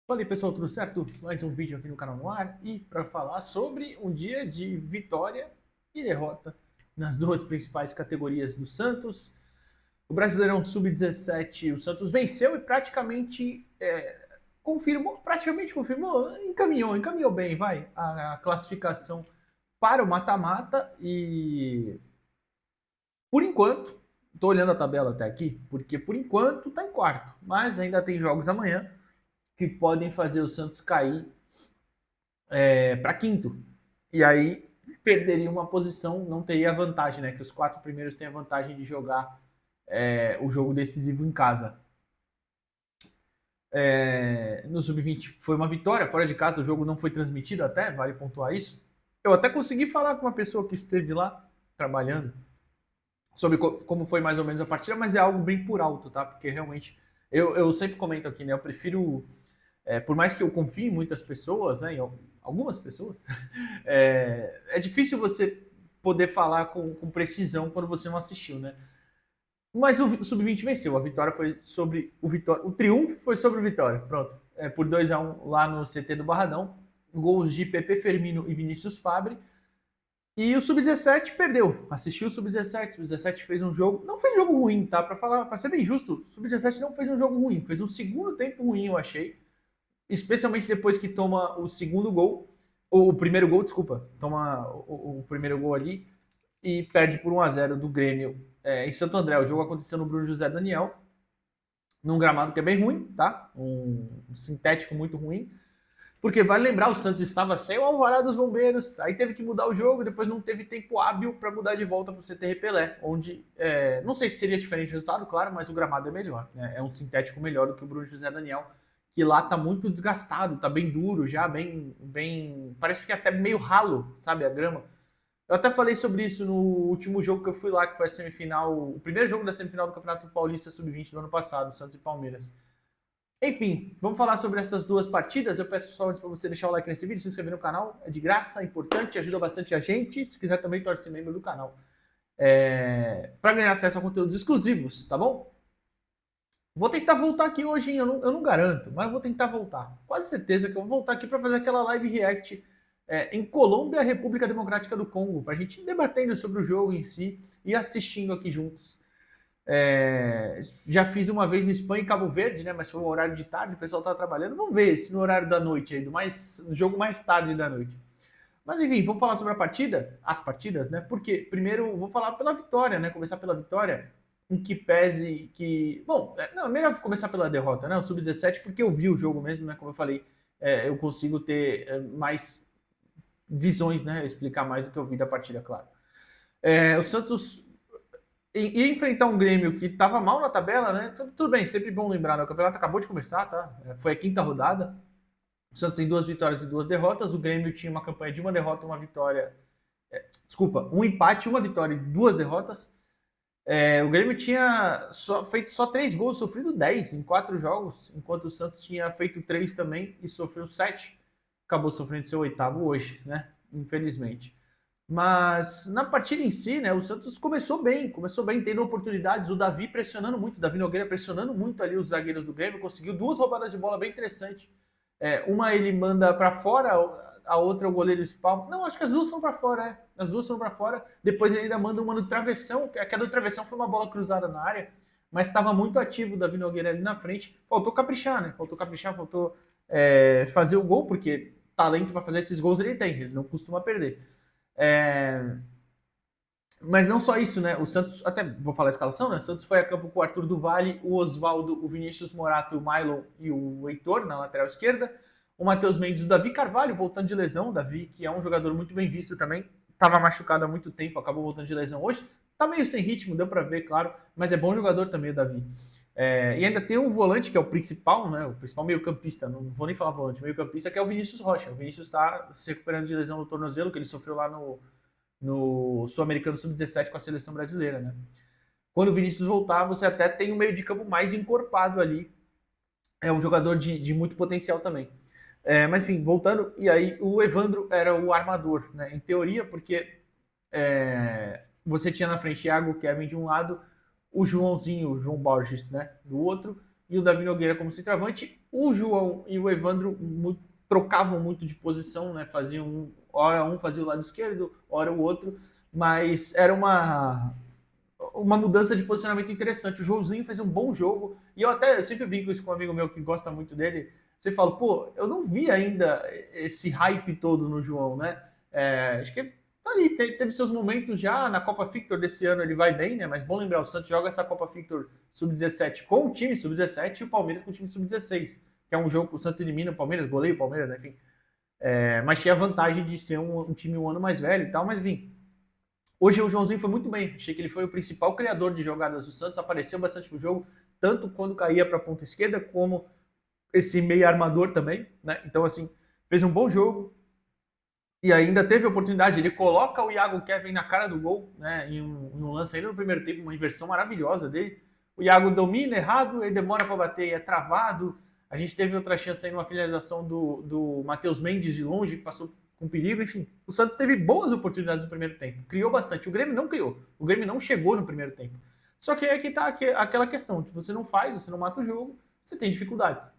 Fala aí pessoal, tudo certo? Mais um vídeo aqui no canal no ar e para falar sobre um dia de vitória e derrota nas duas principais categorias do Santos. O Brasileirão Sub-17, o Santos venceu e praticamente confirmou, encaminhou bem, vai, a classificação para o mata-mata e por enquanto, estou olhando a tabela até aqui, porque por enquanto está em quarto, mas ainda tem jogos amanhã que podem fazer o Santos cair para quinto. E aí perderia uma posição, não teria a vantagem, né? Que os quatro primeiros têm a vantagem de jogar o jogo decisivo em casa. No Sub-20 foi uma vitória, fora de casa o jogo não foi transmitido até, vale pontuar isso. Eu até consegui falar com uma pessoa que esteve lá trabalhando sobre como foi mais ou menos a partida, mas é algo bem por alto, tá? Porque realmente, eu sempre comento aqui, né? Eu prefiro por mais que eu confie em muitas pessoas, né, em algumas pessoas, é difícil você poder falar com precisão quando você não assistiu, né? Mas o Sub-20 venceu, a vitória foi sobre o Vitória, o triunfo foi sobre o Vitória, pronto. Por 2-1 lá no CT do Barradão, gols de Pepe Firmino e Vinícius Fabre. E o Sub-17 perdeu. Assistiu o Sub-17, o Sub-17 fez um jogo, não fez um jogo ruim, tá? Para ser bem justo, o Sub-17 não fez um jogo ruim, fez um segundo tempo ruim, eu achei, especialmente depois que toma o segundo gol, ou o primeiro gol, desculpa, toma o primeiro gol ali e perde por 1-0 do Grêmio em Santo André. O jogo aconteceu no Bruno José Daniel, num gramado que é bem ruim, tá? Um sintético muito ruim. Porque vale lembrar, o Santos estava sem o alvará dos bombeiros, aí teve que mudar o jogo, depois não teve tempo hábil para mudar de volta para o CT Pelé, onde não sei se seria diferente o resultado, claro, mas o gramado é melhor, né? É um sintético melhor do que o Bruno José Daniel, que lá tá muito desgastado, tá bem duro já, bem, parece que é até meio ralo, sabe, a grama. Eu até falei sobre isso no último jogo que eu fui lá, que foi a semifinal, o primeiro jogo da semifinal do Campeonato Paulista Sub-20 do ano passado, Santos e Palmeiras. Enfim, vamos falar sobre essas duas partidas. Eu peço só antes para você deixar o like nesse vídeo, se inscrever no canal, é de graça, é importante, ajuda bastante a gente. Se quiser também torce membro do canal. Para ganhar acesso a conteúdos exclusivos, tá bom? Vou tentar voltar aqui hoje, hein? Eu não garanto, mas vou tentar voltar. Quase certeza que eu vou voltar aqui para fazer aquela live react em Colômbia, República Democrática do Congo, para a gente ir debatendo sobre o jogo em si e assistindo aqui juntos. Já fiz uma vez no Espanha e Cabo Verde, né? Mas foi um horário de tarde, o pessoal tá trabalhando. Vamos ver se no horário da noite aí, no jogo mais tarde da noite. Mas enfim, vamos falar sobre a partida, as partidas, né? Porque primeiro vou falar pela vitória, né? Começar pela vitória, em que pese que. Bom, não, melhor começar pela derrota, né? O Sub-17, porque eu vi o jogo mesmo, né? Como eu falei, eu consigo ter mais visões, né? Explicar mais do que eu vi da partida, claro. O Santos ia enfrentar um Grêmio que estava mal na tabela, né? Tudo bem, sempre bom lembrar, né? O campeonato acabou de começar, tá? Foi a quinta rodada. O Santos tem 2 vitórias e 2 derrotas. O Grêmio tinha uma campanha de 1 derrota, uma vitória. Desculpa, um empate, 1 vitória e 2 derrotas. O Grêmio tinha feito só 3 gols, sofrido 10 em 4 jogos, enquanto o Santos tinha feito 3 também e sofreu 7. Acabou sofrendo seu oitavo hoje, né? Infelizmente. Mas na partida em si, né, o Santos começou bem, tendo oportunidades, o Davi pressionando muito, o Davi Nogueira pressionando muito ali os zagueiros do Grêmio, conseguiu 2 roubadas de bola bem interessantes. Uma ele manda para fora, a outra o goleiro espalma. Não, acho que as duas são para fora, as duas são para fora. Depois ele ainda manda uma no travessão, que aquela do travessão foi uma bola cruzada na área, mas estava muito ativo o Davi Nogueira ali na frente. Faltou caprichar, né? Faltou fazer o gol, porque talento para fazer esses gols ele tem, ele não costuma perder. É... Mas não só isso, né? O Santos, até vou falar a escalação, né? O Santos foi a campo com o Arthur do Vale, o Oswaldo, o Vinícius Morato, o Mylon e o Heitor na lateral esquerda. O Matheus Mendes, o Davi Carvalho, voltando de lesão. O Davi, que é um jogador muito bem visto também, estava machucado há muito tempo, acabou voltando de lesão hoje. Tá meio sem ritmo, deu para ver, claro, mas é bom jogador também o Davi. E ainda tem um volante, que é o principal, né? O principal meio-campista, não vou nem falar volante, meio-campista, que é o Vinícius Rocha. O Vinícius está se recuperando de lesão no tornozelo, que ele sofreu lá no Sul-Americano Sub-17 com a seleção brasileira, né? Quando o Vinícius voltar, você até tem um meio de campo mais encorpado ali. É um jogador de muito potencial também. Mas enfim, voltando, e aí o Evandro era o armador, né? Em teoria, porque você tinha na frente Iago, Kevin de um lado, o Joãozinho, o João Borges, né? Do outro, e o Davi Nogueira como centroavante. O João e o Evandro trocavam muito de posição, né? Faziam hora um fazia o lado esquerdo, hora o outro, mas era uma mudança de posicionamento interessante. O Joãozinho fez um bom jogo, e eu sempre brinco isso com um amigo meu que gosta muito dele. Você fala, pô, eu não vi ainda esse hype todo no João, né? Acho que tá ali, teve seus momentos já na Copa Victor desse ano, ele vai bem, né? Mas bom lembrar, o Santos joga essa Copa Victor Sub-17 com o time Sub-17 e o Palmeiras com o time Sub-16, que é um jogo que o Santos elimina o Palmeiras, goleia o Palmeiras, né? Enfim. Mas tinha a vantagem de ser um time um ano mais velho e tal, mas enfim. Hoje o Joãozinho foi muito bem. Achei que ele foi o principal criador de jogadas do Santos, apareceu bastante no jogo, tanto quando caía para a ponta esquerda, como esse meio armador também, né? Então, assim, fez um bom jogo e ainda teve a oportunidade. Ele coloca o Iago Kevin na cara do gol, né? Em um lance ainda no primeiro tempo, uma inversão maravilhosa dele. O Iago domina errado, ele demora para bater, é travado. A gente teve outra chance aí numa finalização do Matheus Mendes de longe, que passou com perigo. Enfim, o Santos teve boas oportunidades no primeiro tempo, criou bastante. O Grêmio não criou, o Grêmio não chegou no primeiro tempo. Só que é que tá aquela questão, que você não faz, você não mata o jogo, você tem dificuldades.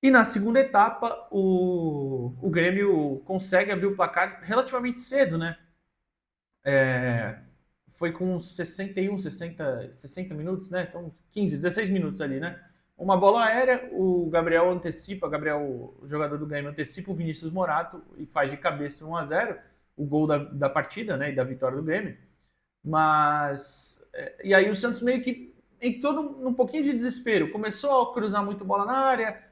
E na segunda etapa, o Grêmio consegue abrir o placar relativamente cedo, né? Foi com 61, 60 minutos, né? Então, 15, 16 minutos ali, né? Uma bola aérea, o Gabriel, o jogador do Grêmio, antecipa o Vinícius Morato e faz de cabeça 1-0, o gol da partida, né? E da vitória do Grêmio. Mas. E aí o Santos meio que entrou num pouquinho de desespero. Começou a cruzar muito bola na área.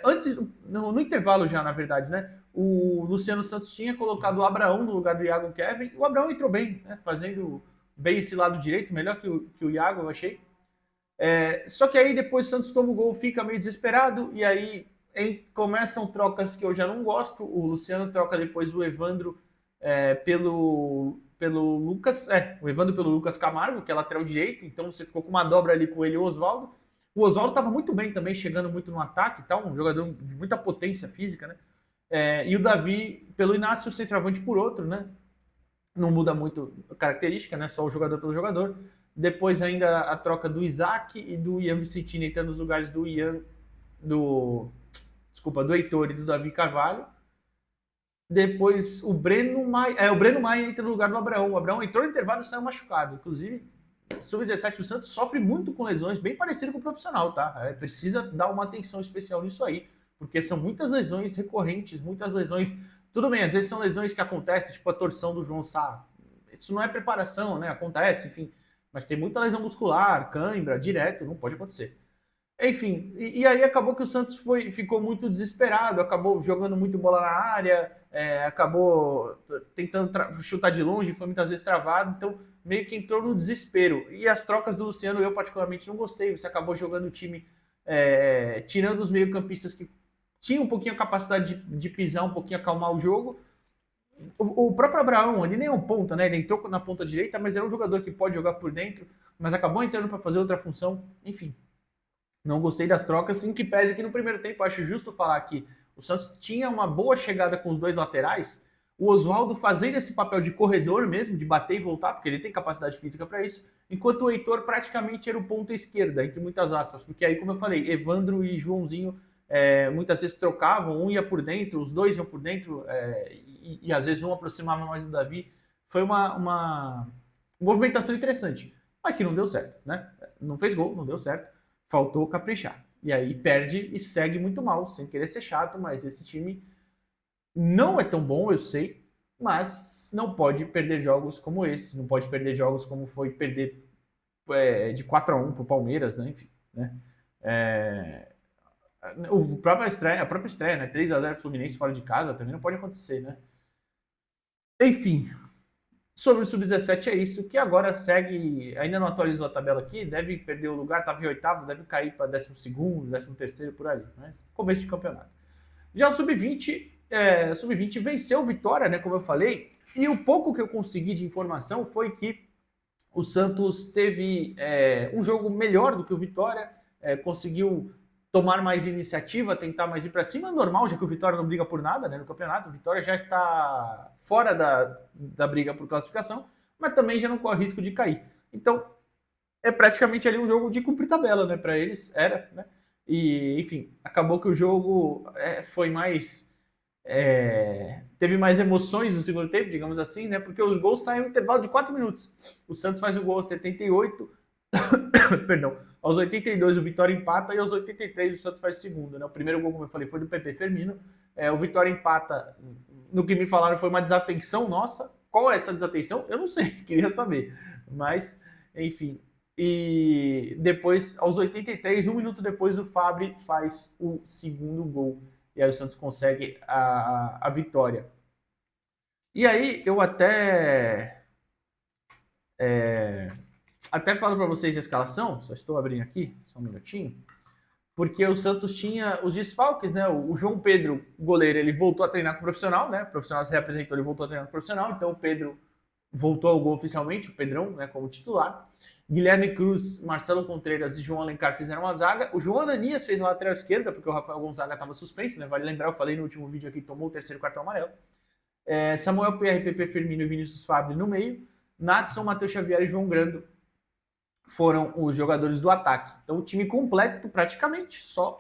Antes, no intervalo já, na verdade, né? O Luciano Santos tinha colocado o Abraão no lugar do Iago Kevin. O Abraão entrou bem, né? Fazendo bem esse lado direito, melhor que o Iago, eu achei. Só que aí depois o Santos toma o gol, fica meio desesperado, e aí começam trocas que eu já não gosto. O Luciano troca depois o Evandro pelo Lucas, o Evandro pelo Lucas Camargo, que é lateral direito, então você ficou com uma dobra ali com ele e o Oswaldo. O Oswaldo estava muito bem também, chegando muito no ataque e tal, um jogador de muita potência física, né? E o Davi pelo Inácio, o centroavante por outro, né? Não muda muito a característica, né? Só o jogador pelo jogador. Depois ainda a troca do Isaac e do Ian Vicentini entrando nos lugares do do Heitor e do Davi Carvalho. Depois o Breno Maia entra no lugar do Abraão. O Abraão entrou no intervalo e saiu machucado. Inclusive, sub-17 do Santos sofre muito com lesões, bem parecido com o profissional, tá? Precisa dar uma atenção especial nisso aí, porque são muitas lesões recorrentes, muitas lesões. Tudo bem, às vezes são lesões que acontecem, tipo a torção do João Sá. Isso não é preparação, né? Acontece, enfim. Mas tem muita lesão muscular, cãibra, direto, não pode acontecer. Enfim, e aí acabou que o Santos ficou muito desesperado, acabou jogando muito bola na área, acabou tentando chutar de longe, foi muitas vezes travado, então meio que entrou no desespero. E as trocas do Luciano eu particularmente não gostei, você acabou jogando o time, tirando os meio-campistas que tinham um pouquinho a capacidade de pisar, um pouquinho acalmar o jogo. O próprio Abraão, ele nem é um ponta, né? Ele entrou na ponta direita, mas é um jogador que pode jogar por dentro, mas acabou entrando para fazer outra função. Enfim, não gostei das trocas, em que pese que no primeiro tempo, acho justo falar que o Santos tinha uma boa chegada com os dois laterais, o Oswaldo fazendo esse papel de corredor mesmo, de bater e voltar, porque ele tem capacidade física para isso, enquanto o Heitor praticamente era o ponta esquerda, entre muitas aspas, porque aí, como eu falei, Evandro e Joãozinho muitas vezes trocavam, um ia por dentro, os dois iam por dentro, e às vezes um aproximava mais do Davi. Foi uma movimentação interessante, mas que não deu certo, né? Não fez gol, não deu certo, faltou caprichar. E aí perde e segue muito mal, sem querer ser chato, mas esse time não é tão bom, eu sei, mas não pode perder jogos como esse, não pode perder jogos como foi perder de 4-1 pro Palmeiras, né? Enfim, né? A própria estreia, né? 3-0 pro Fluminense fora de casa, também não pode acontecer, né? Enfim, sobre o Sub-17 é isso, que agora segue, ainda não atualizou a tabela aqui, deve perder o lugar, estava em oitavo, deve cair para 12º, 13º por ali, mas começo de campeonato. Já o Sub-20 venceu o Vitória, né, como eu falei, e o pouco que eu consegui de informação foi que o Santos teve um jogo melhor do que o Vitória, conseguiu tomar mais iniciativa, tentar mais ir para cima, normal, já que o Vitória não briga por nada, né, no campeonato. O Vitória já está fora da briga por classificação, mas também já não corre risco de cair. Então, é praticamente ali um jogo de cumprir tabela, né? Para eles era, né? E, enfim, acabou que o jogo foi mais. Teve mais emoções no segundo tempo, digamos assim, né? Porque os gols saem no intervalo de 4 minutos. O Santos faz o gol aos 78, perdão, aos 82 o Vitória empata e aos 83 o Santos faz o segundo, né? O primeiro gol, como eu falei, foi do PP Firmino. O Vitória empata, no que me falaram, foi uma desatenção nossa. Qual é essa desatenção? Eu não sei, queria saber. Mas, enfim. E depois, aos 83, um minuto depois, o Fabri faz o segundo gol. E aí o Santos consegue a vitória. E aí eu até falo para vocês a escalação, só estou abrindo aqui, só um minutinho, porque o Santos tinha os desfalques, né? O João Pedro, goleiro, ele voltou a treinar com o profissional, né? O profissional se representou, ele voltou a treinar com o profissional, então o Pedro voltou ao gol oficialmente, o Pedrão, né, como titular. Guilherme Cruz, Marcelo Contreras e João Alencar fizeram a zaga. O João Ananias fez a lateral esquerda, porque o Rafael Gonzaga estava suspenso, né? Vale lembrar, eu falei no último vídeo aqui, tomou o terceiro cartão amarelo. Samuel PR, PP Firmino e Vinícius Fábio no meio. Natson, Matheus Xavier e João Grando foram os jogadores do ataque. Então o time completo praticamente, só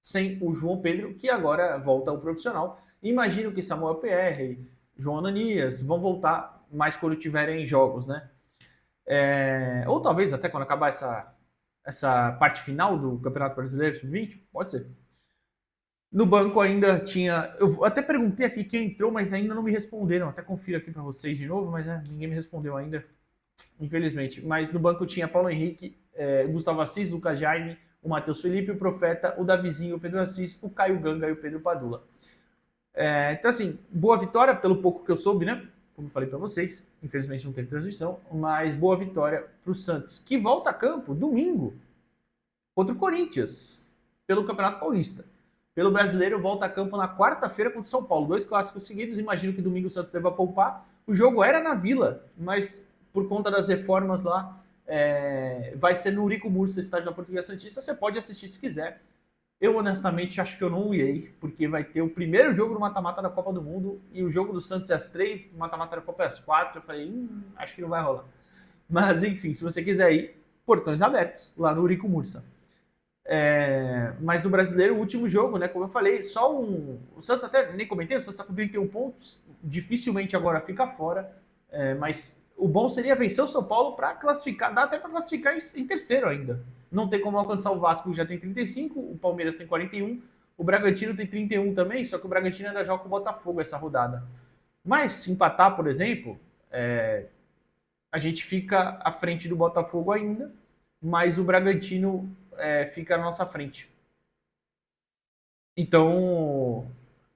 sem o João Pedro, que agora volta ao profissional. Imagino que Samuel PR, João Ananias vão voltar mais quando tiverem jogos, né? Ou talvez até quando acabar essa parte final do Campeonato Brasileiro Sub-20, pode ser. No banco ainda tinha. Eu até perguntei aqui quem entrou, mas ainda não me responderam. Até confiro aqui para vocês de novo, mas ninguém me respondeu ainda, infelizmente. Mas no banco tinha Paulo Henrique, Gustavo Assis, Lucas Jaime, o Matheus Felipe, o Profeta, o Davizinho, o Pedro Assis, o Caio Ganga e o Pedro Padula. Então, assim, boa vitória, pelo pouco que eu soube, né? Como eu falei para vocês, infelizmente não teve transmissão, mas boa vitória para o Santos, que volta a campo domingo contra o Corinthians, pelo Campeonato Paulista. Pelo Brasileiro, volta a campo na quarta-feira contra o São Paulo. 2 clássicos seguidos, imagino que domingo o Santos deva poupar. O jogo era na Vila, mas por conta das reformas lá, vai ser no Urico Mursa, estádio da Portuguesa Santista. Você pode assistir se quiser. Eu, honestamente, acho que eu não irei, porque vai ter o primeiro jogo do mata-mata da Copa do Mundo e o jogo do Santos é às 3, o mata-mata da Copa é às 4. Eu falei, acho que não vai rolar. Mas, enfim, se você quiser ir, portões abertos, lá no Urico Mursa. Mas no Brasileiro, o último jogo, né, como eu falei, só o Santos, até nem comentei, o Santos está com 31 pontos, dificilmente agora fica fora, mas o bom seria vencer o São Paulo para classificar, dá até para classificar em terceiro ainda. Não tem como alcançar o Vasco, que já tem 35, o Palmeiras tem 41, o Bragantino tem 31 também, só que o Bragantino ainda joga com o Botafogo essa rodada. Mas se empatar, por exemplo, a gente fica à frente do Botafogo ainda, mas o Bragantino fica na nossa frente. Então,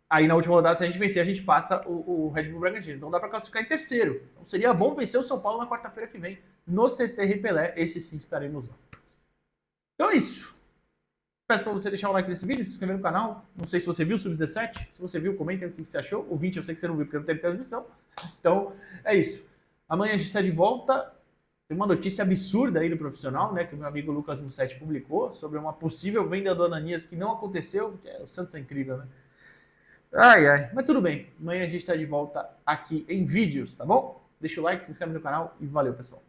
aí na última rodada, se a gente vencer, a gente passa o Red Bull Bragantino. Então dá para classificar em terceiro. Então seria bom vencer o São Paulo na quarta-feira que vem, no CT Pelé. Esse sim estaremos lá. Então é isso. Peço para você deixar o like nesse vídeo, se inscrever no canal. Não sei se você viu o Sub-17. Se você viu, comenta o que você achou. O 20 eu sei que você não viu, porque não teve transmissão. Então, é isso. Amanhã a gente está de volta. Tem uma notícia absurda aí do profissional, né? Que o meu amigo Lucas Mussetti publicou sobre uma possível venda do Ananias que não aconteceu. O Santos é incrível, né? Mas tudo bem. Amanhã a gente está de volta aqui em vídeos, tá bom? Deixa o like, se inscreve no canal e valeu, pessoal.